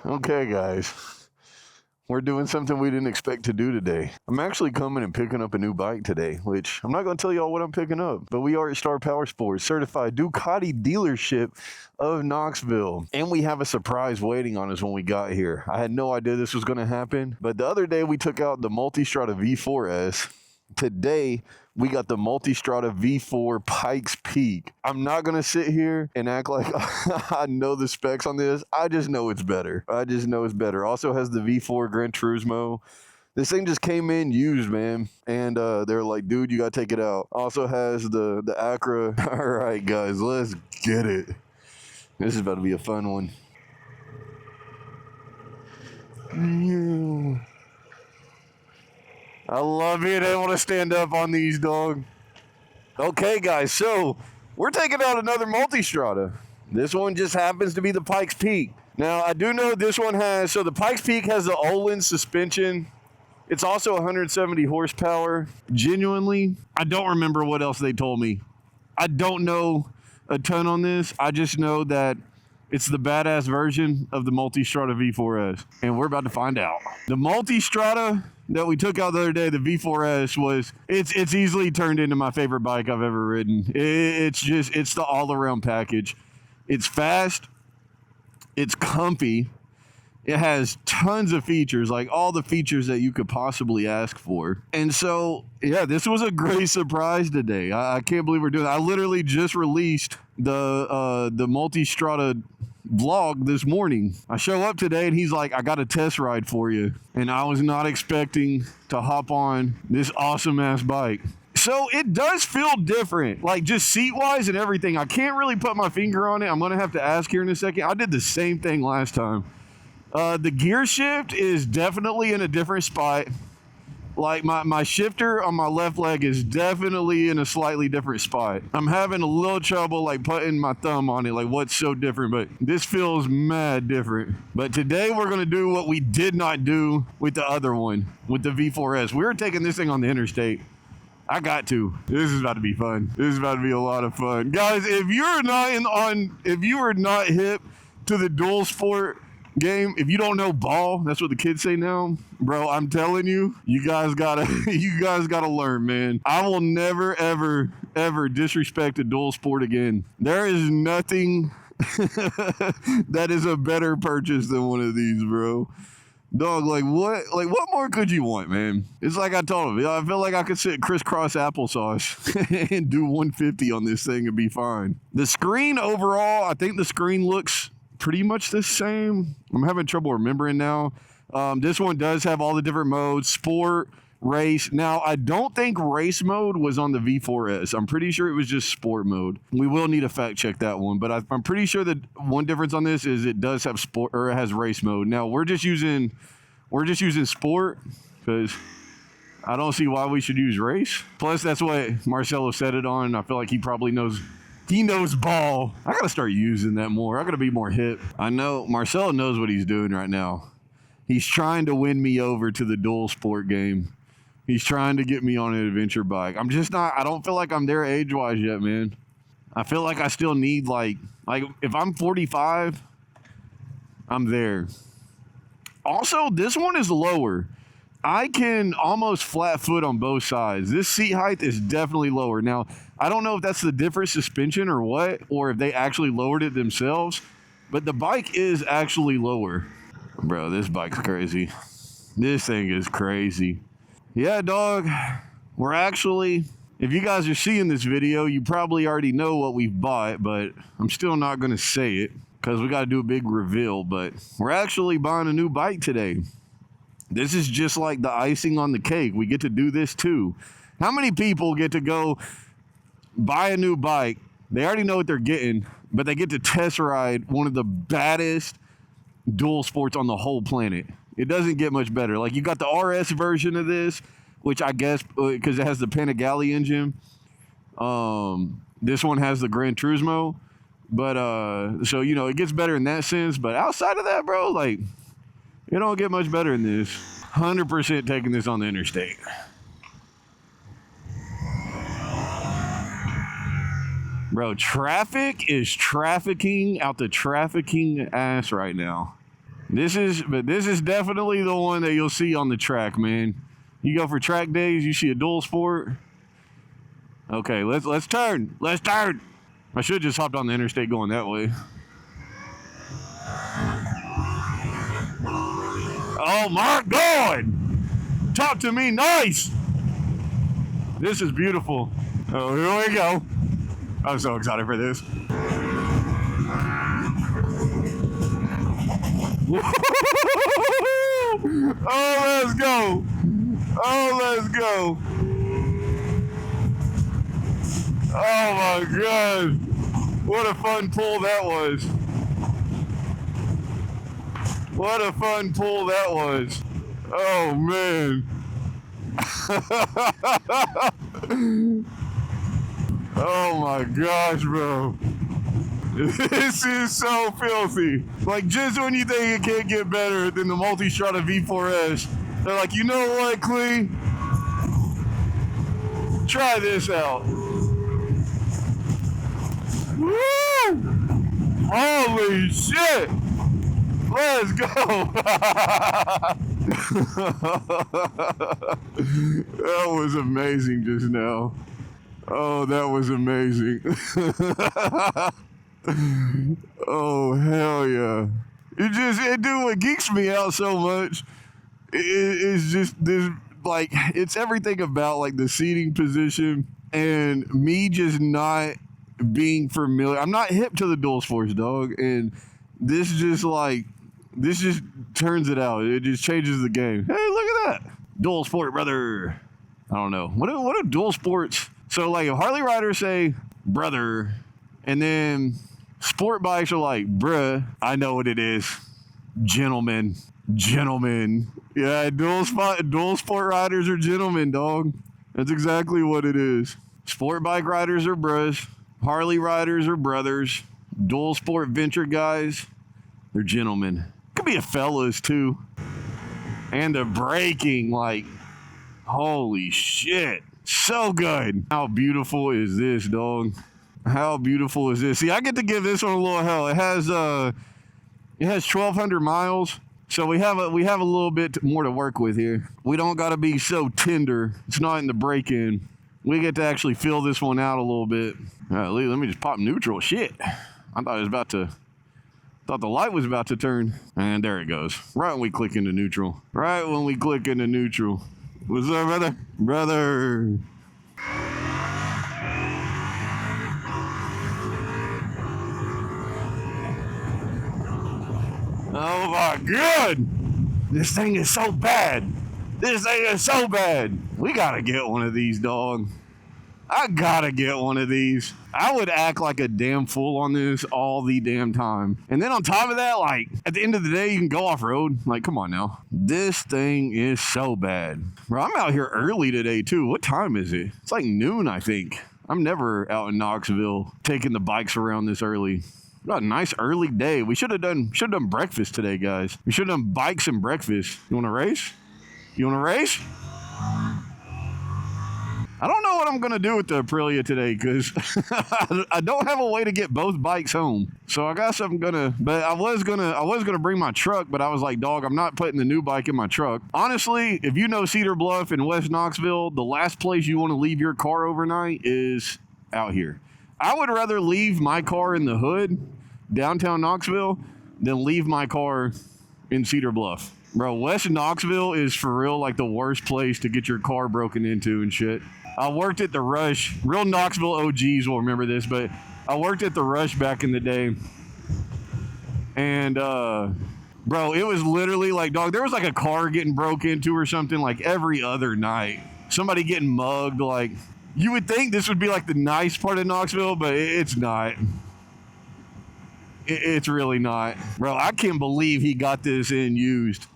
Okay, guys, we're doing something we didn't expect to do today. I'm actually coming and picking up a new bike today, which I'm not going to tell y'all what I'm picking up, but we are at Star Power Sports, certified Ducati dealership of Knoxville, and we have a surprise waiting on us when we got here. I had no idea this was going to happen, but the other day we took out the Multistrada V4S. Today, we got the Multistrada V4 Pikes Peak. I'm not going to sit here and act like I know the specs on this. I just know it's better. Also has the V4 Gran Turismo. This thing just came in used, man. And they're like, dude, you got to take it out. Also has the Acura. All right, guys, let's get it. This is about to be a fun one. I love being able to stand up on these, dog. Okay, guys, so we're taking out another Multistrada. This one just happens to be the Pikes Peak. Now, I do know this one has, so the Pikes Peak has the Olin suspension. It's also 170 horsepower. Genuinely, I don't remember what else they told me. I don't know a ton on this. I just know that it's the badass version of the Multistrada V4S, and we're about to find out. The Multistrada that we took out the other day, the V4S, it's easily turned into my favorite bike I've ever ridden. It's the all-around package. It's fast, it's comfy, it has tons of features, like all the features that you could possibly ask for. And so, yeah, this was a great surprise today. I can't believe we're doing it. I literally just released the Multistrada vlog this morning. I show up today and he's like, I got a test ride for you. And I was not expecting to hop on this awesome ass bike. So it does feel different, like just seat wise and everything. I can't really put my finger on it. I'm going to have to ask here in a second. I did the same thing last time. The gear shift is definitely in a different spot. Like my shifter on my left leg is definitely in a slightly different spot. I'm having a little trouble like putting my thumb on it, like what's so different, but this feels mad different. But today we're gonna do what we did not do with the other one, with the V4S. We were taking this thing on the interstate. I got to. This is about to be fun. This is about to be a lot of fun. Guys, if you are not hip to the dual sport game, if you don't know ball, that's what the kids say now, bro, I'm telling you, you guys gotta learn, man. I will never ever disrespect a dual sport again. There is nothing that is a better purchase than one of these, bro. Dog, like what more could you want, man? It's like I told him, I feel like I could sit crisscross applesauce and do 150 on this thing and be fine. The screen overall, I think the screen looks pretty much the same. I'm having trouble remembering now. This one does have all the different modes, sport, race. Now, I don't think race mode was on the V4S. I'm pretty sure it was just sport mode. We will need to fact check that one, but I'm pretty sure that one difference on this is it does have sport, or it has race mode. Now, we're just using sport because I don't see why we should use race. Plus, that's what Marcelo set it on. I feel like he probably knows. He knows ball. I gotta start using that more. I gotta be more hip. I know Marcelo knows what he's doing right now. He's trying to win me over to the dual sport game. He's trying to get me on an adventure bike. I'm just not, I don't feel like I'm there age-wise yet, man. I feel like I still need like if I'm 45, I'm there. Also, this one is lower. I can almost flat foot on both sides. This seat height is definitely lower. Now, I don't know if that's the different suspension or what, or if they actually lowered it themselves, but the bike is actually lower. Bro, this bike's crazy. This thing is crazy. Yeah, dog, we're actually, if you guys are seeing this video, you probably already know what we've bought, but I'm still not going to say it because we got to do a big reveal, but we're actually buying a new bike today. This is just like the icing on the cake. We get to do this too. How many people get to go buy a new bike? They already know what they're getting, but they get to test ride one of the baddest dual sports on the whole planet. It doesn't get much better. Like, you got the RS version of this, which I guess because it has the Panigale engine. This one has the Gran Turismo, but so you know it gets better in that sense. But outside of that, bro, like, it don't get much better than this. 100% taking this on the interstate. Bro, traffic is trafficking out the trafficking ass right now. This is definitely the one that you'll see on the track, man. You go for track days, you see a dual sport. Okay, let's turn. Let's turn. I should have just hopped on the interstate going that way. Oh my God! Talk to me nice. This is beautiful. Oh, here we go. I'm so excited for this. Oh, let's go. Oh, let's go. Oh my God. What a fun pull that was. What a fun pull that was. Oh man. Oh my gosh, bro. This is so filthy. Like, just when you think it can't get better than the Multistrada V4S, they're like, you know what, Clee? Try this out. Woo! Holy shit! Let's go! That was amazing just now. Oh, that was amazing. Oh, hell yeah. Dude, what geeks me out so much is just this, like, it's everything about, like, the seating position and me just not being familiar. I'm not hip to the dual sports, dog, and this just turns it out. It just changes the game. Hey, look at that. Dual sport, brother. I don't know. What are dual sports? So, like, if Harley riders say, brother, and then sport bikes are like, bruh, I know what it is. Gentlemen. Yeah, dual sport riders are gentlemen, dog. That's exactly what it is. Sport bike riders are bros. Harley riders are brothers. Dual sport venture guys, they're gentlemen. Could be a fellas, too. And the braking, like, holy shit. So good. How beautiful is this, dog? How beautiful is this? See, I get to give this one a little hell. It has 1,200 miles, so we have a little bit more to work with here. We don't got to be so tender. It's not in the break-in. We get to actually fill this one out a little bit. All right, let me just pop neutral. Shit, I thought the light was about to turn, and there it goes. Right when we click into neutral. Right when we click into neutral. What's up, brother? Brother. Oh my God! This thing is so bad. This thing is so bad. We gotta get one of these, dog. I gotta get one of these. I would act like a damn fool on this all the damn time. And then on top of that, like, at the end of the day, you can go off-road. Like, come on now. This thing is so bad. Bro, I'm out here early today, too. What time is it? It's like noon, I think. I'm never out in Knoxville taking the bikes around this early. Got a nice early day. We should have done breakfast today, guys. We should have done bikes and breakfast. You want to race? You want to race? I don't know what I'm gonna do with the Aprilia today because I don't have a way to get both bikes home. So I guess I was gonna bring my truck, but I was like, dog, I'm not putting the new bike in my truck. Honestly, if you know Cedar Bluff and West Knoxville, the last place you want to leave your car overnight is out here. I would rather leave my car in the hood, downtown Knoxville, than leave my car in Cedar Bluff. Bro, West Knoxville is for real like the worst place to get your car broken into and shit. I worked at the Rush. Real Knoxville OGs will remember this, but I worked at the Rush back in the day. And, bro, it was literally like, dog, there was like a car getting broke into or something like every other night. Somebody getting mugged. Like, you would think this would be like the nice part of Knoxville, but it's not. It's really not. Bro, I can't believe he got this in used.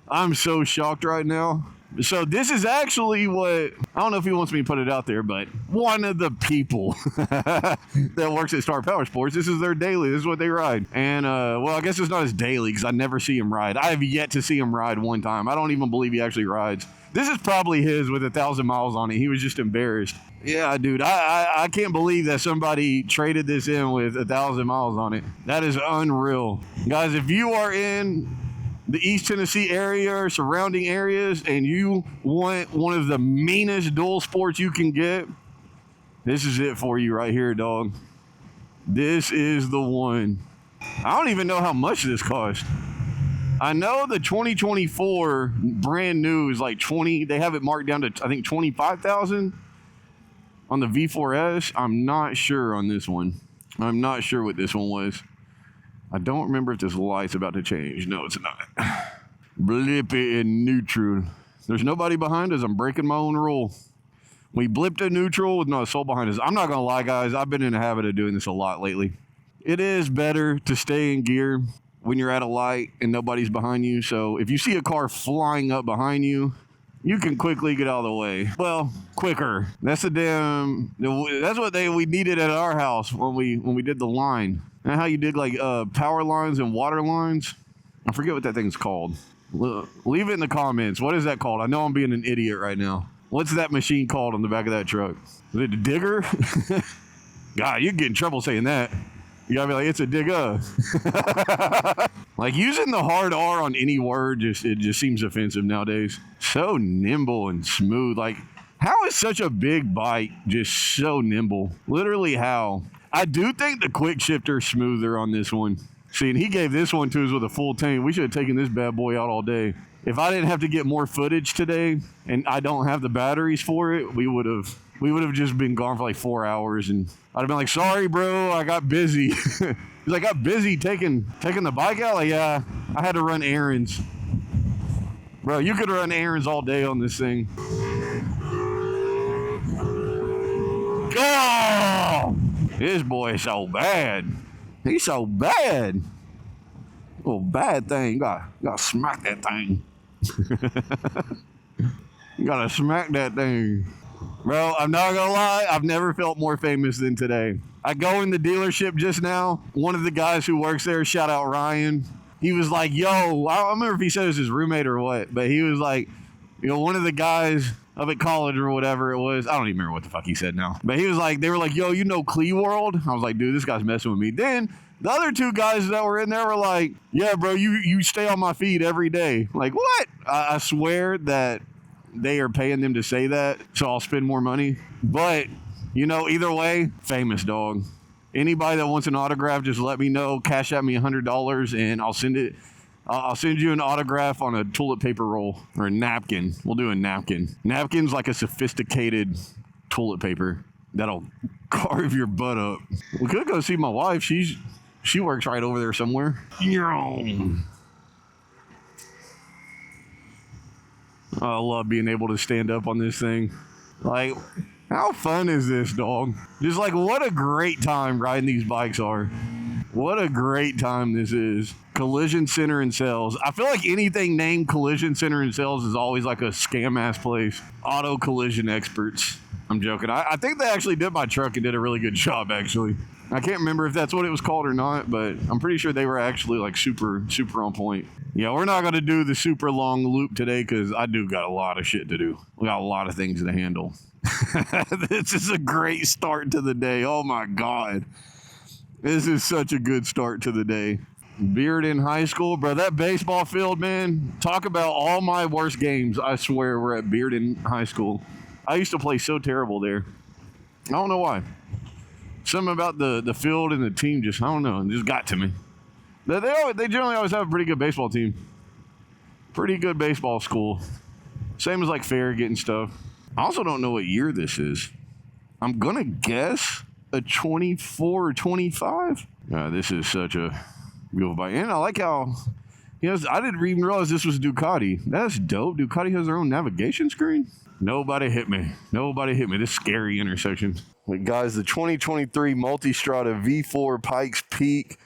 I'm so shocked right now. So this is actually what, I don't know if he wants me to put it out there, but one of the people that works at Star Power Sports, this is their daily, this is what they ride. And, well, I guess it's not his daily because I never see him ride. I have yet to see him ride one time. I don't even believe he actually rides. This is probably his with 1,000 miles on it. He was just embarrassed. Yeah, dude, I can't believe that somebody traded this in with 1,000 miles on it. That is unreal. Guys, if you are in the East Tennessee area or surrounding areas and you want one of the meanest dual sports you can get, this is it for you right here, dog. This is the one. I don't even know how much this cost. I know the 2024 brand new is like 20. They have it marked down to, I think, 25,000 on the V4S. I'm not sure on this one. I'm not sure what this one was. I don't remember if this light's about to change. No, it's not. Blip it in neutral. There's nobody behind us. I'm breaking my own rule. We blipped a neutral with no soul behind us. I'm not going to lie, guys. I've been in the habit of doing this a lot lately. It is better to stay in gear when you're at a light and nobody's behind you. So if you see a car flying up behind you, you can quickly get out of the way. Well, quicker. That's what we needed at our house when we did the line. And how you did like power lines and water lines. I forget what that thing's called. Leave it in the comments. What is that called? I know I'm being an idiot right now. What's that machine called on the back of that truck? Is it a digger? God, you get in trouble saying that. You gotta be like, it's a digger. Like using the hard R on any word, it just seems offensive nowadays. So nimble and smooth. Like, how is such a big bike just so nimble? Literally how? I do think the quick shifter's smoother on this one. See, and he gave this one to us with a full tank. We should have taken this bad boy out all day. If I didn't have to get more footage today and I don't have the batteries for it, we would have just been gone for like 4 hours and I'd have been like, sorry, bro, I got busy. He's like, I got busy taking the bike out. Like, yeah, I had to run errands. Bro, you could run errands all day on this thing. Oh! This boy is so bad. He's so bad. Little bad thing. You gotta smack that thing. You gotta smack that thing. Bro, I'm not gonna lie, I've never felt more famous than today. I go in the dealership just now. One of the guys who works there, shout out Ryan, he was like, yo, I don't remember if he said it was his roommate or what, but he was like, you know, one of the guys up at college or whatever it was. I don't even remember what the fuck he said now. But he was like, they were like, yo, you know Clee World? I was like, dude, this guy's messing with me. Then the other two guys that were in there were like, yeah, bro, you stay on my feed every day. Like, what? I swear that they are paying them to say that, so I'll spend more money. But, you know, either way, famous, dog. Anybody that wants an autograph, just let me know. Cash at me $100 and I'll send it. I'll send you an autograph on a toilet paper roll or a napkin. We'll do a napkin. Napkin's like a sophisticated toilet paper that'll carve your butt up. We could go see my wife. She works right over there somewhere. I love being able to stand up on this thing. Like, how fun is this, dog? Just like, what a great time riding these bikes are. What a great time this is. Collision Center and Sales. I feel like anything named Collision Center and Sales is always like a scam-ass place. Auto collision experts. I'm joking. I think they actually did my truck and did a really good job, actually. I can't remember if that's what it was called or not, but I'm pretty sure they were actually like super on point. Yeah, we're not going to do the super long loop today because I do got a lot of shit to do. We got a lot of things to handle. This is a great start to the day. Oh my God. This is such a good start to the day. Bearden High School, bro, that baseball field, man, talk about all my worst games. I swear we're at Bearden High School. I used to play so terrible there. I don't know why. Something about the field and the team just, I don't know, it just got to me. They generally always have a pretty good baseball team. Pretty good baseball school. Same as like Farragut and stuff. I also don't know what year this is. I'm going to guess a 24 or 25. This is such a beautiful bike. And I like how, I didn't even realize this was Ducati. That's dope. Ducati has their own navigation screen. Nobody hit me. Nobody hit me. This scary intersection. But guys, the 2023 Multistrada V4 Pikes Peak.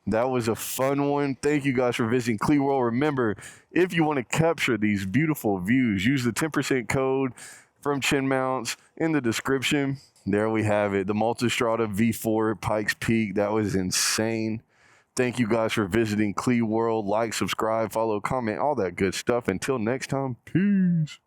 That was a fun one. Thank you guys for visiting Clee World. Remember, if you want to capture these beautiful views, use the 10% code from Chin Mounts in the description. There we have it. The Multistrada V4 Pikes Peak. That was insane. Thank you guys for visiting Clee World. Like, subscribe, follow, comment, all that good stuff. Until next time, peace.